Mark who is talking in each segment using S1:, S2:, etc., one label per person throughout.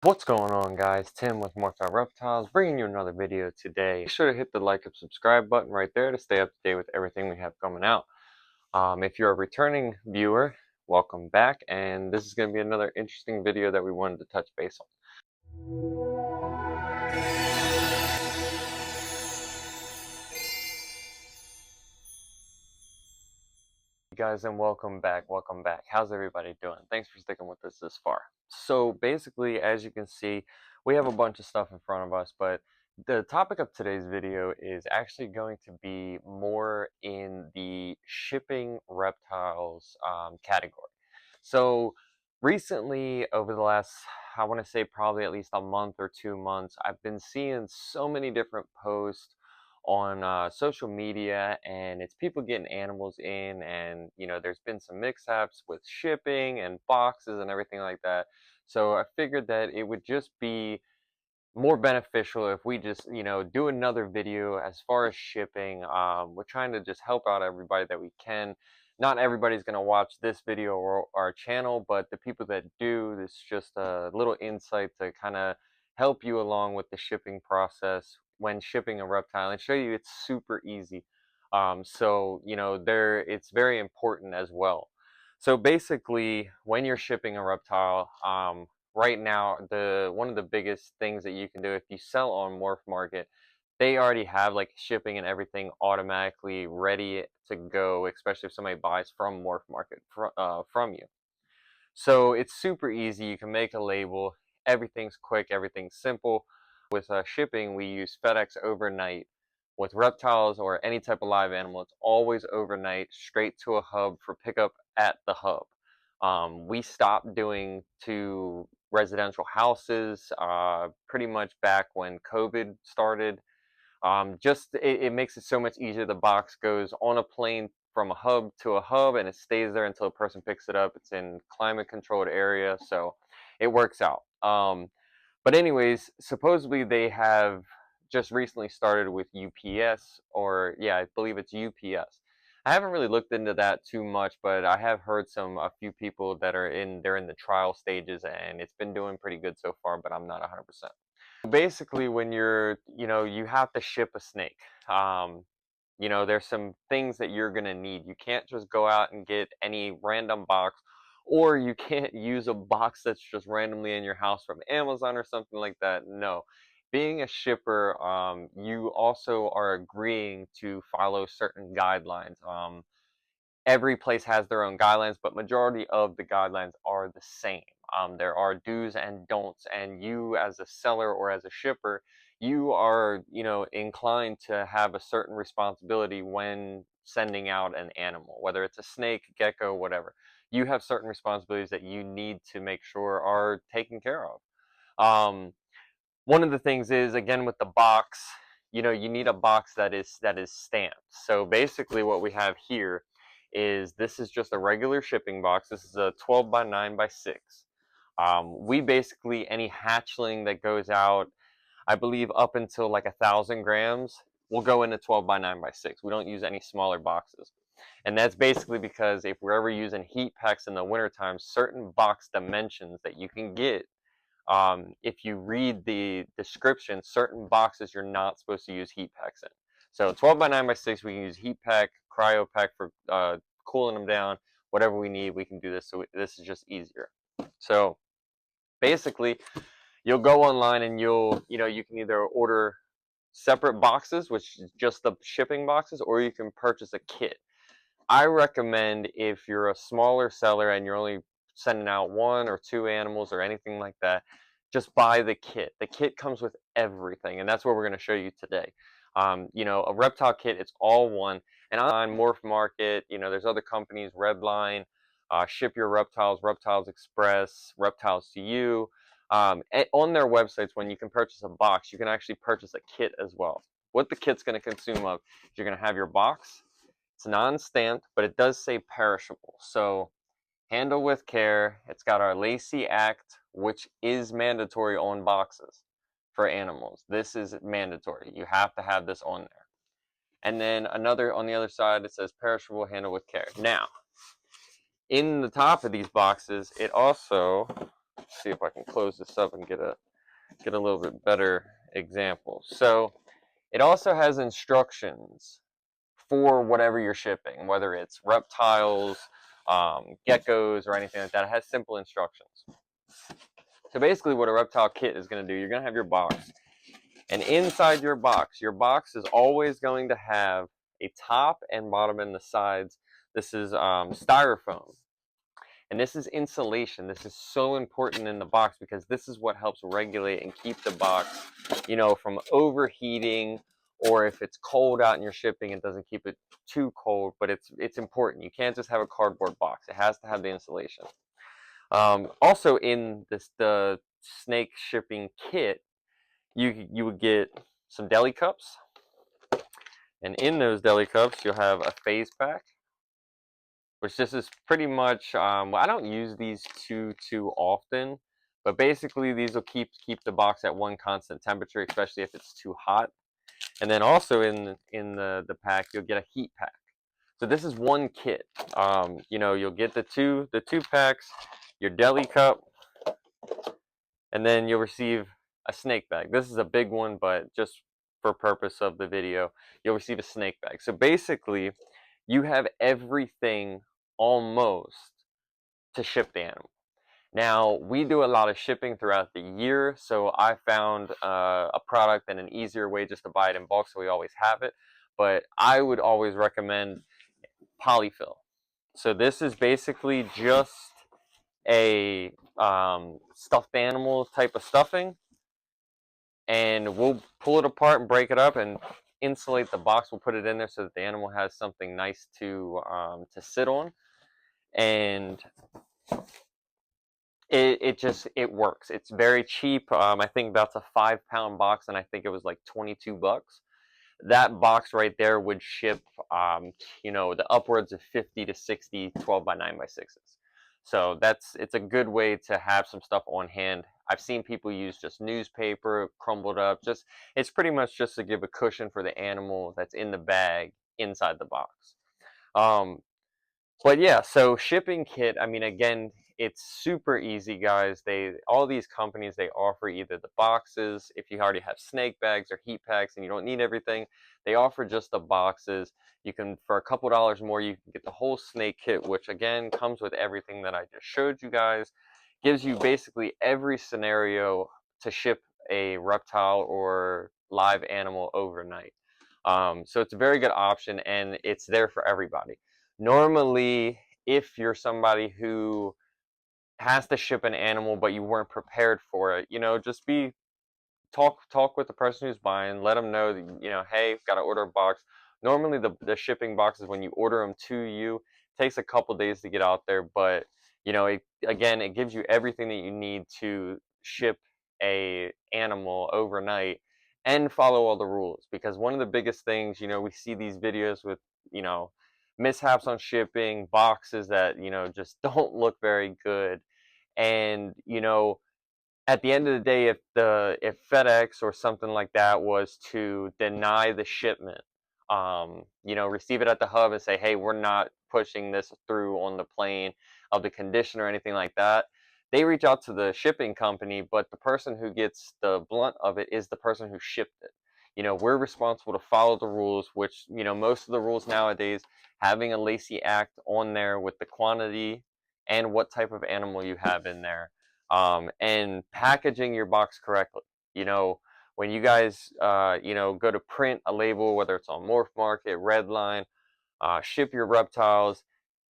S1: What's going on, guys? Tim with Reptiles, bringing you another video today. Make sure to hit the like and subscribe button right there to stay up to date with everything we have coming out. If you're a returning viewer, welcome back, and this is going to be another interesting video that we wanted to touch base on. Guys, and welcome back. How's everybody doing? Thanks for sticking with us this far. So basically, as you can see, we have a bunch of stuff in front of us, but the topic of today's video is actually going to be more in the shipping reptiles category. So recently, over the last, I want to say probably at least a month or 2 months, I've been seeing so many different posts on social media, and it's people getting animals in, and there's been some mix-ups with shipping and boxes and everything like that. So I figured that it would just be more beneficial if we just do another video as far as shipping. We're trying to just help out everybody that we can. Not everybody's going to watch this video or our channel, but the people that do, this is just a little insight to kind of help you along with the shipping process when shipping a reptile and show you it's super easy. So there, it's very important as well. So basically, when you're shipping a reptile, right now, the one of the biggest things that you can do if you sell on Morph Market, they already have like shipping and everything automatically ready to go, especially if somebody buys from Morph Market from you. So it's super easy. You can make a label. Everything's quick. Everything's simple. With shipping, we use FedEx overnight. With reptiles or any type of live animal, it's always overnight, straight to a hub for pickup at the hub. We stopped doing to residential houses pretty much back when COVID started. Just it makes it so much easier. The box goes on a plane from a hub to a hub, and it stays there until a person picks it up. It's in climate controlled area, so it works out. But anyways, supposedly they have just recently started with UPS, or yeah, I believe it's UPS. I haven't really looked into that too much, but I have heard a few people that they're in the trial stages, and it's been doing pretty good so far, but I'm not 100%. Basically, when you have to ship a snake. There's some things that you're gonna need. You can't just go out and get any random box, or you can't use a box that's just randomly in your house from Amazon or something like that. No. Being a shipper, you also are agreeing to follow certain guidelines. Every place has their own guidelines, but majority of the guidelines are the same. There are do's and don'ts, and you as a seller or as a shipper, you are, inclined to have a certain responsibility when sending out an animal, whether it's a snake, gecko, whatever. You have certain responsibilities that you need to make sure are taken care of. Um, One of the things is, again, with the box, you need a box that is stamped. So basically what we have here is, this is just a regular shipping box. This is a 12 by 9 by 6. We basically, any hatchling that goes out, I believe up until like 1,000 grams, will go into 12 by 9 by 6. We don't use any smaller boxes. And that's basically because if we're ever using heat packs in the wintertime, certain box dimensions that you can get, if you read the description, certain boxes you're not supposed to use heat packs in. So 12 by 9 by 6, we can use heat pack, cryo pack for cooling them down, whatever we need, we can do this. So this is just easier. So basically, you'll go online and you can either order separate boxes, which is just the shipping boxes, or you can purchase a kit. I recommend, if you're a smaller seller and you're only sending out 1 or 2 animals or anything like that, just buy the kit. The kit comes with everything, and that's what we're going to show you today. A reptile kit, it's all one. And on Morph Market, there's other companies, Redline, Ship Your Reptiles, Reptiles Express, Reptiles to You. On their websites, when you can purchase a box, you can actually purchase a kit as well. What the kit's going to consume of, you're going to have your box. It's non-stamped, but it does say perishable. So handle with care. It's got our Lacey Act, which is mandatory on boxes for animals. This is mandatory. You have to have this on there. And then another on the other side, it says perishable, handle with care. Now, in the top of these boxes, it also see if I can close this up and get a little bit better example. So it also has instructions for whatever you're shipping, whether it's reptiles, geckos, or anything like that. It has simple instructions. So basically, what a reptile kit is going to do, you're going to have your box, and inside your box is always going to have a top and bottom and the sides. This is styrofoam. And this is insulation. This is so important in the box because this is what helps regulate and keep the box, from overheating, or if it's cold out and you're shipping, it doesn't keep it too cold, but it's important. You can't just have a cardboard box. It has to have the insulation. Also in the snake shipping kit, you would get some deli cups, and in those deli cups you'll have a phase pack, which this is pretty much, well, I don't use these too often, but basically these will keep the box at one constant temperature, especially if it's too hot. And then also in the pack you'll get a heat pack. So this is one kit. You'll get the two packs, your deli cup, and then you'll receive a snake bag. This is a big one, but just for purpose of the video, you'll receive a snake bag. So basically, you have everything almost to ship the animal. Now, we do a lot of shipping throughout the year, so I found a product and an easier way just to buy it in bulk, so we always have it. But I would always recommend polyfill. So this is basically just a stuffed animal type of stuffing, and we'll pull it apart and break it up and insulate the box. We'll put it in there so that the animal has something nice to sit on, and it works. It's very cheap. I think that's a 5-pound box, and I think it was like $22. That box right there would ship, the upwards of 50 to 60 12 by 9 by 6s. So it's a good way to have some stuff on hand. I've seen people use just newspaper, crumbled up. It's pretty much just to give a cushion for the animal that's in the bag inside the box. But yeah, so shipping kit, I mean, again, it's super easy, guys. All these companies, they offer either the boxes, if you already have snake bags or heat packs and you don't need everything, they offer just the boxes. You can, for a couple dollars more, you can get the whole snake kit, which again comes with everything that I just showed you guys. Gives you basically every scenario to ship a reptile or live animal overnight. So it's a very good option, and it's there for everybody. Normally, if you're somebody who has to ship an animal but you weren't prepared for it, just talk with the person who's buying, let them know that, hey, got to order a box. Normally the shipping boxes, when you order them to you, takes a couple days to get out there, but again, it gives you everything that you need to ship a animal overnight and follow all the rules. Because one of the biggest things, we see these videos with, you know mishaps on shipping, boxes that just don't look very good. And at the end of the day, if FedEx or something like that was to deny the shipment, receive it at the hub and say, hey, we're not pushing this through on the plane of the condition or anything like that, they reach out to the shipping company, but the person who gets the blunt of it is the person who shipped it. We're responsible to follow the rules, which, most of the rules nowadays, having a Lacey Act on there with the quantity and what type of animal you have in there, and packaging your box correctly. When you guys, go to print a label, whether it's on Morph Market, Redline, ship your reptiles,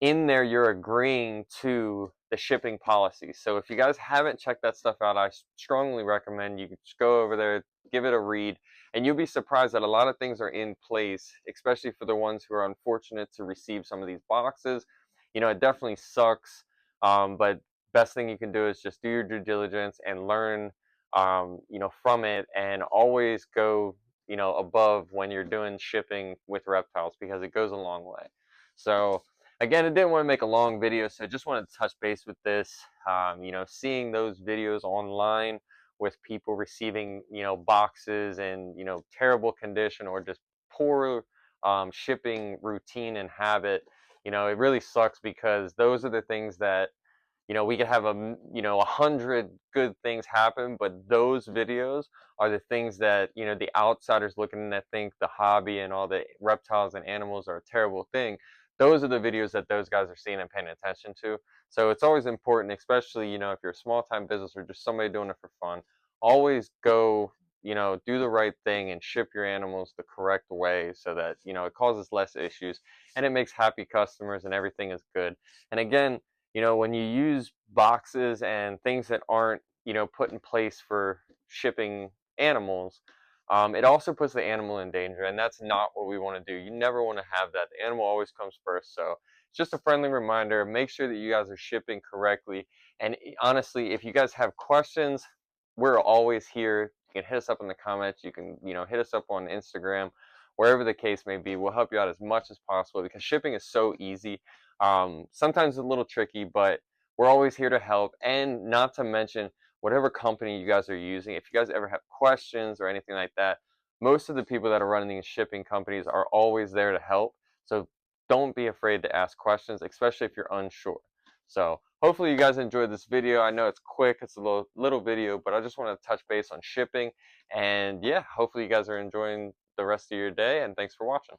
S1: in there you're agreeing to the shipping policy. So if you guys haven't checked that stuff out, I strongly recommend you just go over there, give it a read, and you'll be surprised that a lot of things are in place, especially for the ones who are unfortunate to receive some of these boxes. It definitely sucks, but best thing you can do is just do your due diligence and learn, from it, and always go, above when you're doing shipping with reptiles, because it goes a long way. So again, I didn't want to make a long video, so I just wanted to touch base with this. Seeing those videos online with people receiving, boxes in, terrible condition, or just poor shipping routine and habit, it really sucks, because those are the things that, we could have 100 good things happen, but those videos are the things that, the outsiders looking in that think the hobby and all the reptiles and animals are a terrible thing. Those are the videos that those guys are seeing and paying attention to. So it's always important, especially, if you're a small time business or just somebody doing it for fun, always go, do the right thing and ship your animals the correct way so that, it causes less issues and it makes happy customers and everything is good. And again, when you use boxes and things that aren't, put in place for shipping animals, it also puts the animal in danger, and that's not what we want to do. You never want to have that. The animal always comes first. So it's just a friendly reminder. Make sure that you guys are shipping correctly. And honestly, if you guys have questions, we're always here. You can hit us up in the comments. You can, hit us up on Instagram, wherever the case may be. We'll help you out as much as possible because shipping is so easy. Sometimes it's a little tricky, but we're always here to help. And not to mention, whatever company you guys are using, if you guys ever have questions or anything like that, most of the people that are running these shipping companies are always there to help. So don't be afraid to ask questions, especially if you're unsure. So hopefully you guys enjoyed this video. I know it's quick, it's a little video, but I just want to touch base on shipping. And yeah, hopefully you guys are enjoying the rest of your day, and thanks for watching.